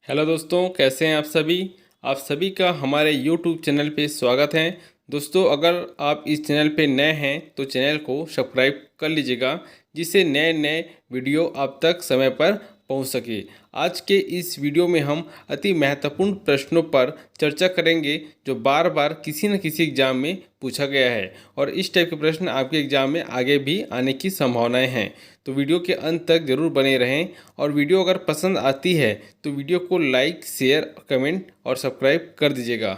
Hello दोस्तों, कैसे हैं आप सभी का हमारे यूट्यूब चैनल पे स्वागत है। दोस्तों, अगर आप इस चैनल पे नए हैं तो चैनल को सब्सक्राइब कर लीजिएगा, जिससे नए नए वीडियो आप तक समय पर पहुंच सके। आज के इस वीडियो में हम अति महत्वपूर्ण प्रश्नों पर चर्चा करेंगे, जो बार बार किसी न किसी एग्जाम में पूछा गया है और इस टाइप के प्रश्न आपके एग्जाम में आगे भी आने की संभावनाएं हैं। तो वीडियो के अंत तक ज़रूर बने रहें और वीडियो अगर पसंद आती है तो वीडियो को लाइक, शेयर, कमेंट और सब्सक्राइब कर दीजिएगा।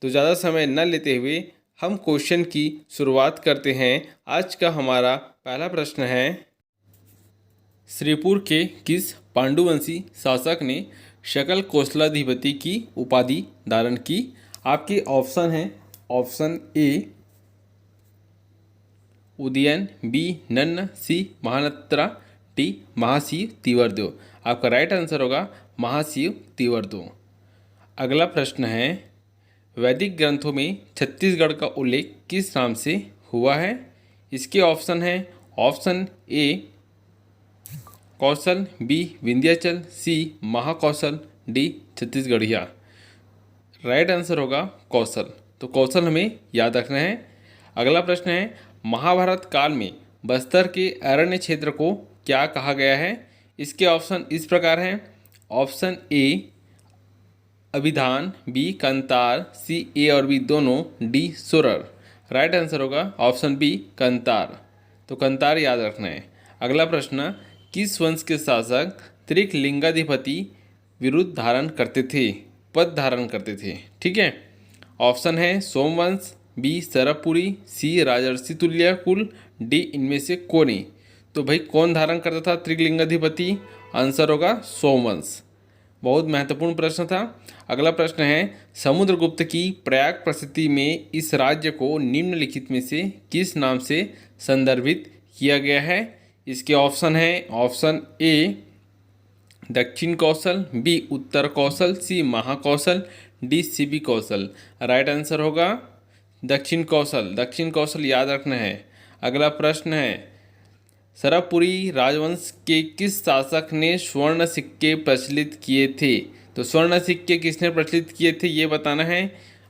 तो ज़्यादा समय न लेते हुए हम क्वेश्चन की शुरुआत करते हैं। आज का हमारा पहला प्रश्न है, श्रीपुर के किस पांडुवंशी शासक ने सकल कौशलाधिपति की उपाधि धारण की? आपके ऑप्शन हैं, option A Udayan, B Nanna, C महानत्रा, डी महाशिव तिवर्दो। आपका राइट आंसर होगा महाशिव तिवर्दो। अगला प्रश्न है, वैदिक ग्रंथों में छत्तीसगढ़ का उल्लेख किस नाम से हुआ है? इसके ऑप्शन हैं, option A Kaushal, B Vindhyachal, C Mahakaushal, D छत्तीसगढ़िया। राइट आंसर होगा कौशल। तो कौशल हमें याद रखना है। अगला प्रश्न है, महाभारत काल में बस्तर के अरण्य क्षेत्र को क्या कहा गया है? इसके ऑप्शन इस प्रकार हैं, ऑप्शन ए अभिधान, बी कंतार, सी ए और बी दोनों, डी सुरर। राइट आंसर होगा ऑप्शन बी कंतार। तो कंतार याद रखना है। अगला प्रश्न, किस वंश के शासक त्रिकलिंगाधिपति विरुद्ध धारण करते थे, पद धारण करते थे? ठीक है, ऑप्शन है सोमवंश, बी सरबपुरी, सी राजर्षि तुल्य कुल, डी इनमें से कौन नहीं। तो भाई कौन धारण करता था त्रिकलिंगाधिपति? आंसर होगा सोमवंश। बहुत महत्वपूर्ण प्रश्न था। अगला प्रश्न है, समुद्रगुप्त की प्रयाग प्रसिद्धि में इस राज्य को निम्नलिखित में से किस नाम से संदर्भित किया गया है? इसके ऑप्शन है, ऑप्शन ए दक्षिण कौशल, बी उत्तर कौशल, सी महाकौशल, डी सीबी कौशल। राइट आंसर होगा दक्षिण कौशल। दक्षिण कौशल याद रखना है। अगला प्रश्न है, सरबपुरी राजवंश के किस शासक ने स्वर्ण सिक्के प्रचलित किए थे? तो स्वर्ण सिक्के किसने प्रचलित किए थे ये बताना है।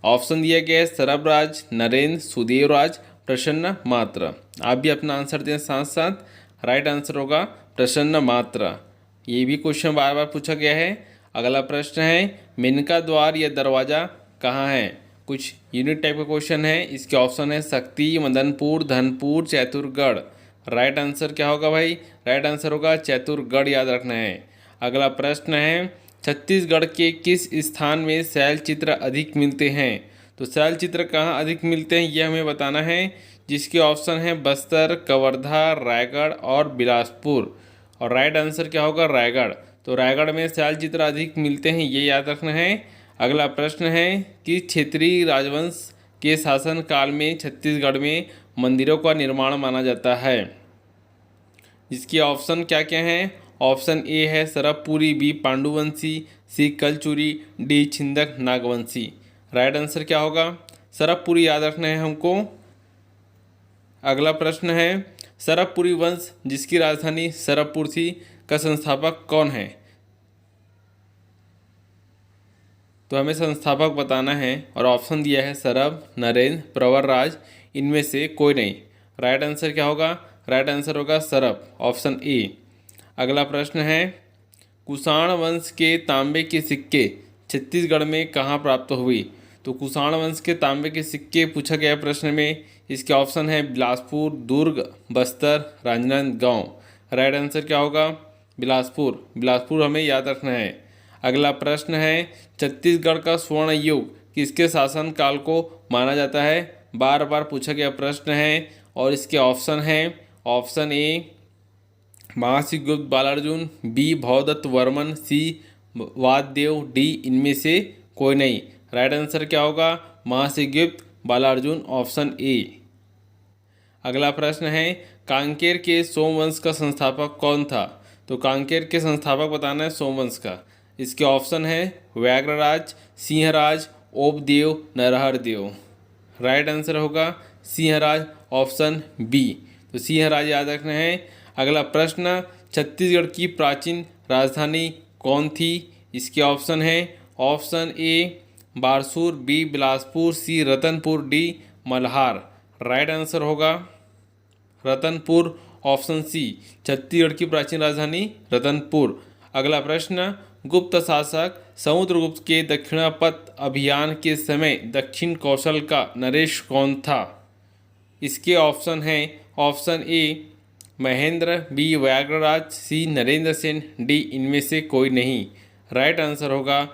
ऑप्शन दिया गया है, सरबराज, नरेंद्र, सुदेवराज, प्रसन्न मात्र। आप भी अपना आंसर दें साथ साथ। राइट आंसर होगा प्रसन्न मात्र। ये भी क्वेश्चन बार बार पूछा गया है। अगला प्रश्न है, मेनका द्वार या दरवाज़ा कहाँ है? कुछ यूनिक टाइप का क्वेश्चन है। इसके ऑप्शन है शक्ति, मदनपुर, धनपुर, चैतुरगढ़। राइट आंसर क्या होगा भाई? राइट आंसर होगा चैतुरगढ़, याद रखना है। अगला प्रश्न है, छत्तीसगढ़ के किस स्थान में शैल चित्र अधिक मिलते हैं? तो शैल चित्र कहाँ अधिक मिलते हैं ये हमें बताना है, जिसके ऑप्शन है बस्तर, कवर्धा, रायगढ़ और बिलासपुर। और राइट आंसर क्या होगा? रायगढ़। तो रायगढ़ में शैल चित्र अधिक मिलते हैं, ये याद रखना है। अगला प्रश्न है कि क्षेत्रीय राजवंश के शासन काल में छत्तीसगढ़ में मंदिरों का निर्माण माना जाता है। इसके ऑप्शन क्या क्या हैं? ऑप्शन ए है Sarabhpuri, B Panduvanshi, C Kalchuri, D Chhindak Nagvanshi. Right answer क्या होगा? सरबपुरी याद रखना है हमको। अगला प्रश्न है, सरबपुरी वंश जिसकी राजधानी सरबपुर थी का संस्थापक कौन है? तो हमें संस्थापक बताना है और ऑप्शन दिया है सरब, नरेंद्र, प्रवरराज, इनमें से कोई नहीं। राइट आंसर क्या होगा? राइट आंसर होगा सरब, ऑप्शन ए। अगला प्रश्न है, कुषाण वंश के तांबे के सिक्के छत्तीसगढ़ में कहाँ प्राप्त हुए? तो कुषाण वंश के तांबे के सिक्के पूछा गया प्रश्न में। इसके ऑप्शन है बिलासपुर, दुर्ग, बस्तर, राजनांदगांव। राइट आंसर क्या होगा? बिलासपुर। बिलासपुर हमें याद रखना है। अगला प्रश्न है, छत्तीसगढ़ का स्वर्ण युग किसके शासन काल को माना जाता है? बार बार पूछा गया प्रश्न है और इसके ऑप्शन हैं, option A Mahashivagupta Balarjuna, B Bhavadatta Varman, C Vaddev, D इनमें से कोई नहीं। राइट आंसर क्या होगा? Mahashivagupta Balarjuna, option A. अगला प्रश्न है, कांकेर के सोमवंश का संस्थापक कौन था? तो कांकेर के संस्थापक बताना है सोमवंश का। इसके ऑप्शन है व्याघ्रराज, सिंहराज, ओपदेव, नरहरदेव। राइट आंसर होगा सिंहराज, ऑप्शन बी। तो सिंहराज याद रखना है। अगला प्रश्न, छत्तीसगढ़ की प्राचीन राजधानी कौन थी? इसके ऑप्शन है option A Barsur, B Bilaspur, C Ratanpur, D Malhar. Right answer होगा रतनपुर, ऑप्शन सी। छत्तीसगढ़ की प्राचीन राजधानी रतनपुर। अगला प्रश्न, गुप्त शासक समुद्रगुप्त के दक्षिणापथ अभियान के समय दक्षिण कौशल का नरेश कौन था? इसके ऑप्शन हैं option A Mahendra, B Vyaghraraj, C Narendra Sen, D इनमें से कोई नहीं। राइट आंसर होगा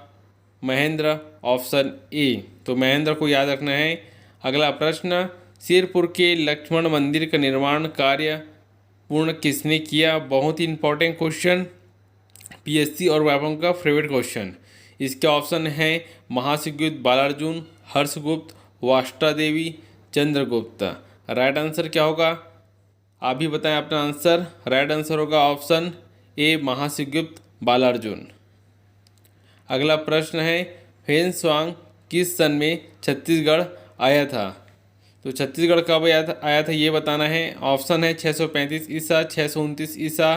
महेंद्र, ऑप्शन ए। तो महेंद्र को याद रखना है। अगला प्रश्न, सिरपुर के लक्ष्मण मंदिर का निर्माण कार्य पूर्ण किसने किया? बहुत ही इंपॉर्टेंट क्वेश्चन, पीएससी और व्यापकों का फेवरेट क्वेश्चन। इसके ऑप्शन हैं महासिगुप्त, बालार्जुन, हर्षगुप्त, वाष्टादेवी, चंद्रगुप्त। राइट आंसर क्या होगा? आप भी बताएं अपना आंसर। राइट आंसर होगा ऑप्शन ए महासिगुप्त, बालार्जुन। अगला प्रश्न है, फेंगशुआन किस सन में छत्तीसगढ़ आया था? तो छत्तीसगढ़ कब आया था ये बताना है। ऑप्शन है 635 ईसा, 629 ईसा,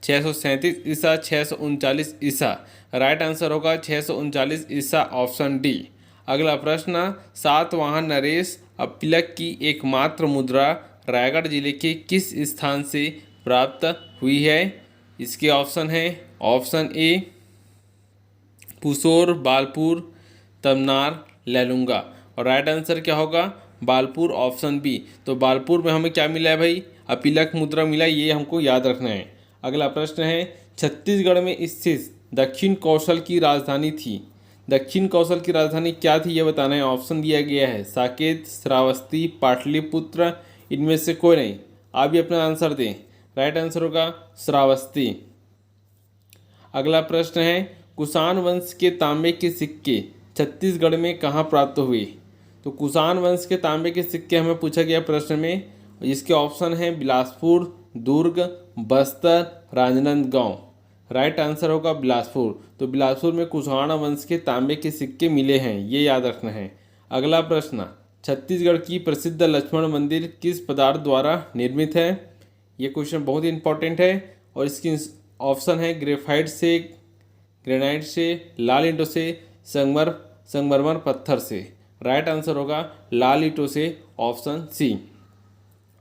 637 ईसा, 639 ईसा। राइट आंसर होगा 639 ईसा, ऑप्शन डी। अगला प्रश्न, सातवाहन नरेश अपिलक की एकमात्र मुद्रा रायगढ़ जिले के किस स्थान से प्राप्त हुई है? इसके ऑप्शन है ऑप्शन ए पुसोर, बालपुर, तमनार, लैलूंगा। और राइट आंसर क्या होगा? Balpur, option B. तो बालपुर में हमें क्या मिला है भाई? अपिलक मुद्रा मिला, ये हमको याद रखना है। अगला प्रश्न है, छत्तीसगढ़ में स्थित दक्षिण कौशल की राजधानी थी। दक्षिण कौशल की राजधानी क्या थी ये बताना है। ऑप्शन दिया गया है साकेत, श्रावस्ती, पाटलिपुत्र, इनमें से कोई नहीं। आप भी अपना आंसर दें। राइट आंसर होगा श्रावस्ती। अगला प्रश्न है, कुषाण वंश के तांबे के सिक्के छत्तीसगढ़ में कहाँ प्राप्त हुए? तो कुषाण वंश के तांबे के सिक्के हमें पूछा गया प्रश्न में। इसके ऑप्शन हैं बिलासपुर, दुर्ग, बस्तर, राजनांदगांव। राइट आंसर होगा बिलासपुर। तो बिलासपुर में कुषाण वंश के तांबे के सिक्के मिले हैं, ये याद रखना है। अगला प्रश्न, छत्तीसगढ़ की प्रसिद्ध लक्ष्मण मंदिर किस पदार्थ द्वारा निर्मित है? ये क्वेश्चन बहुत ही इंपॉर्टेंट है। और इसकी ऑप्शन है ग्रेफाइट से, ग्रेनाइट से, लाल ईंटों से, संगमरमर पत्थर से। राइट आंसर होगा लाल ईंटों से, ऑप्शन सी।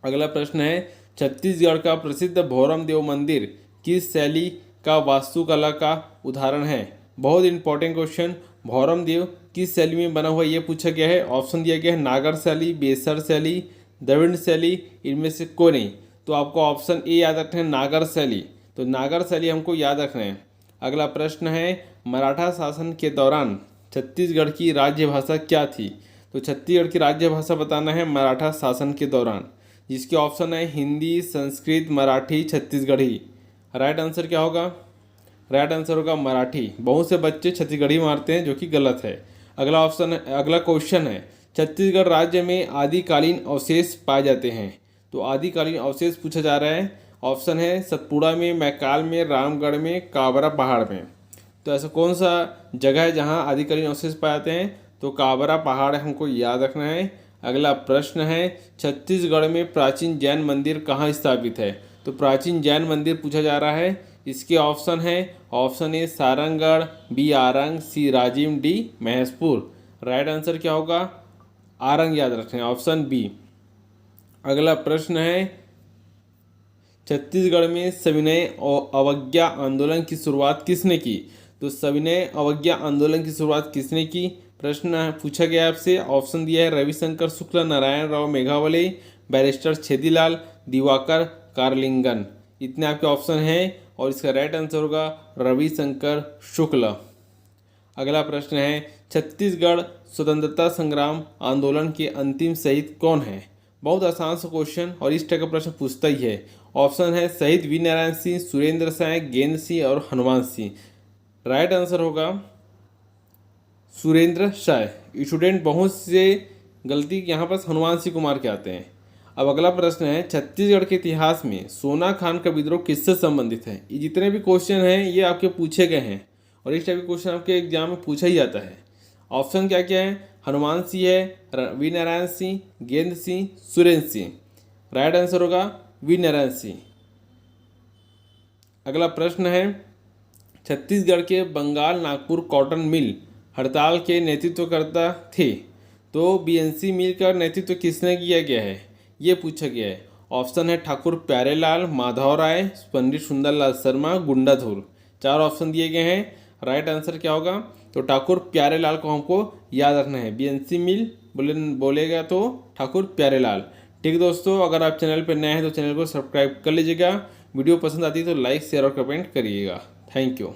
अगला प्रश्न है, छत्तीसगढ़ का प्रसिद्ध भौरम देव मंदिर किस शैली का वास्तुकला का उदाहरण है? बहुत इंपॉर्टेंट क्वेश्चन, भौरम देव किस शैली में बना हुआ ये पूछा गया है। ऑप्शन दिया गया है नागर शैली, बेसर शैली, द्रविड़ शैली, इनमें से कोई नहीं। तो आपको ऑप्शन ए याद रखना है, नागर शैली। तो नागर शैली हमको याद रखना है। अगला प्रश्न है, मराठा शासन के दौरान छत्तीसगढ़ की राज्य भाषा क्या थी? तो छत्तीसगढ़ की राज्य भाषा बताना है मराठा शासन के दौरान, जिसके ऑप्शन है हिंदी, संस्कृत, मराठी, छत्तीसगढ़ी। राइट आंसर क्या होगा? राइट आंसर होगा मराठी। बहुत से बच्चे छत्तीसगढ़ी मारते हैं, जो कि गलत है। अगला क्वेश्चन है, छत्तीसगढ़ राज्य में आदिकालीन अवशेष पाए जाते हैं। तो आदिकालीन अवशेष पूछा जा रहा है। ऑप्शन है सतपुड़ा में, मैकाल में, रामगढ़ में, काबरा पहाड़ में। तो ऐसा कौन सा जगह है जहां आदिकालीन अवशेष पाए जाते हैं? तो काबरा पहाड़ हमको याद रखना है। अगला प्रश्न है, छत्तीसगढ़ में प्राचीन जैन मंदिर कहाँ स्थापित है? तो प्राचीन जैन मंदिर पूछा जा रहा है। इसके ऑप्शन है option A Sarangarh, B Arang, C Rajim, D Maheshpur. Right answer क्या होगा? आरंग याद रखें, ऑप्शन बी। अगला प्रश्न है, छत्तीसगढ़ में सविनय अवज्ञा आंदोलन की शुरुआत किसने की? तो सविनय अवज्ञा आंदोलन की शुरुआत किसने की प्रश्न पूछा गया आपसे। ऑप्शन दिया है रविशंकर शुक्ल, नारायण राव मेघावले, बैरिस्टर छेदीलाल, दिवाकर कार्लिंगन। इतने आपके ऑप्शन हैं और इसका राइट आंसर होगा रविशंकर शुक्ल। अगला प्रश्न है, छत्तीसगढ़ स्वतंत्रता संग्राम आंदोलन के अंतिम शहीद कौन है? बहुत आसान सा क्वेश्चन और इस टाइप का प्रश्न पूछता ही है। ऑप्शन है शहीद वीर नारायण सिंह, सुरेंद्र साय, गेंद सिंह और हनुमान सिंह। राइट आंसर होगा सुरेंद्र साय। स्टूडेंट बहुत से गलती यहाँ पर हनुमान सिंह कुमार के आते हैं। अब अगला प्रश्न है, छत्तीसगढ़ के इतिहास में सोना खान का विद्रोह किससे संबंधित है? ये जितने भी क्वेश्चन हैं ये आपके पूछे गए हैं और इस टाइप के क्वेश्चन आपके एग्जाम में पूछा ही जाता है। ऑप्शन क्या क्या है? हनुमान सिंह है, वीर नारायण सिंह, गेंद सिंह, सुरेंद्र सिंह। राइट आंसर होगा वीर नारायण सिंह। अगला प्रश्न है, छत्तीसगढ़ के बंगाल नागपुर कॉटन मिल हड़ताल के नेतृत्वकर्ता थे। तो बीएनसी मिल का नेतृत्व किसने किया गया है, ये पूछा गया है। ऑप्शन है ठाकुर प्यारेलाल, माधव राय, पंडित सुंदरलाल शर्मा, गुंडाधुर। 4 ऑप्शन दिए गए हैं। राइट आंसर क्या होगा, तो ठाकुर प्यारेलाल को हमको याद रखना है। बीएनसी मिल बोलेगा तो ठाकुर प्यारेलाल। ठीक है दोस्तों, अगर आप चैनल पर नए हैं तो चैनल को सब्सक्राइब कर लीजिएगा। वीडियो पसंद आती है तो लाइक शेयर और कमेंट करिएगा। Thank you.